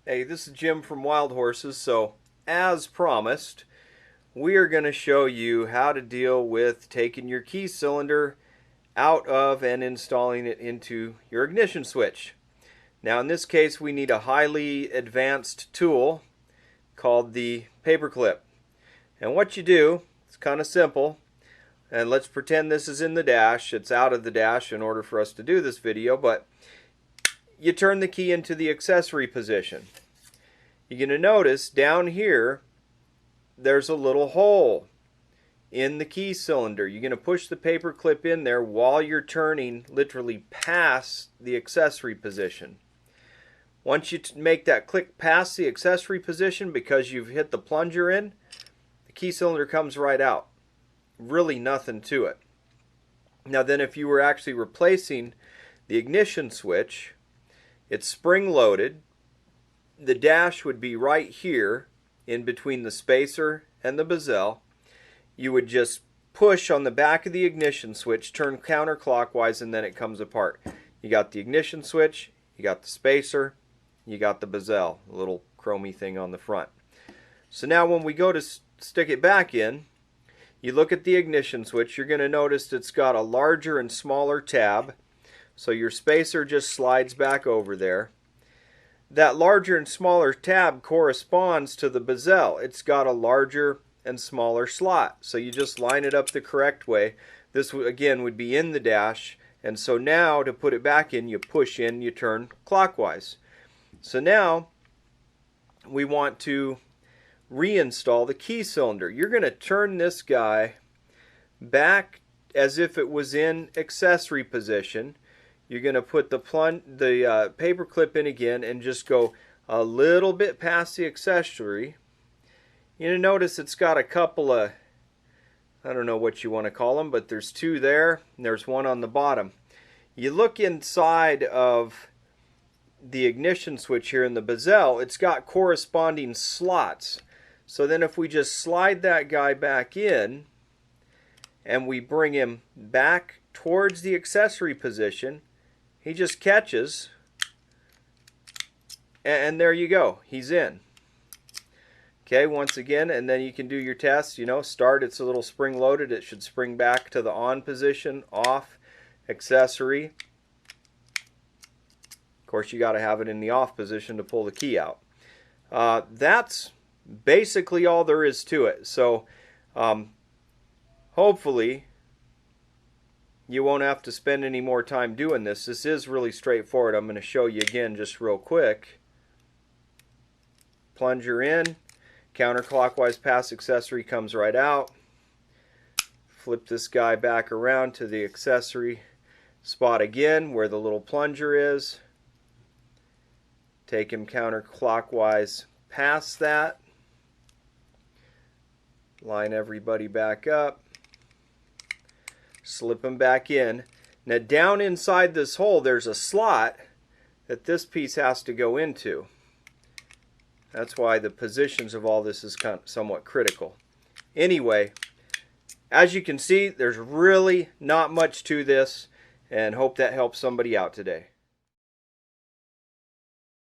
Hey, this is Jim from Wild Horses. So, as promised, we are going to show you how to deal with taking your key cylinder out of and installing it into your ignition switch. Now, in this case, we need a highly advanced tool called the paperclip. And what you do, it's kind of simple. And let's pretend this is in the dash. It's out of the dash in order for us to do this video, but you turn the key into the accessory position. You're going to notice down here there's a little hole in the key cylinder. You're going to push the paper clip in there while you're turning literally past the accessory position. Once you make that click past the accessory position, because you've hit the plunger in, the key cylinder comes right out. Really nothing to it. Now then, if you were actually replacing the ignition switch, it's spring loaded. The dash would be right here in between the spacer and the bezel. You would just push on the back of the ignition switch, turn counterclockwise, and then it comes apart. You got the ignition switch, you got the spacer, you got the bezel, a little chromy thing on the front. So now when we go to stick it back in, you look at the ignition switch, you're going to notice it's got a larger and smaller tab. So your spacer just slides back over there. That larger and smaller tab corresponds to the bezel. It's got a larger and smaller slot. So you just line it up the correct way. This again would be in the dash. And so now to put it back in, you push in, you turn clockwise. So now we want to reinstall the key cylinder. You're going to turn this guy back as if it was in accessory position. You're going to put the paper clip in again and just go a little bit past the accessory. You're going to notice it's got a couple of, I don't know what you want to call them, but there's two there and there's one on the bottom. You look inside of the ignition switch here in the bezel, it's got corresponding slots. So then if we just slide that guy back in and we bring him back towards the accessory position, he just catches, and there you go, he's in. Okay, once again, and then you can do your test. You know, start, it's a little spring loaded, it should spring back to the on position, off, accessory. Of course, you got to have it in the off position to pull the key out. That's basically all there is to it. So hopefully you won't have to spend any more time doing this. This is really straightforward. I'm going to show you again just real quick. Plunger in, counterclockwise past accessory comes right out. Flip this guy back around to the accessory spot again where the little plunger is. Take him counterclockwise past that. Line everybody back up. Slip them back in. Now down inside this hole there's a slot that this piece has to go into. That's why the positions of all this is somewhat critical. Anyway, as you can see, there's really not much to this, and hope that helps somebody out today.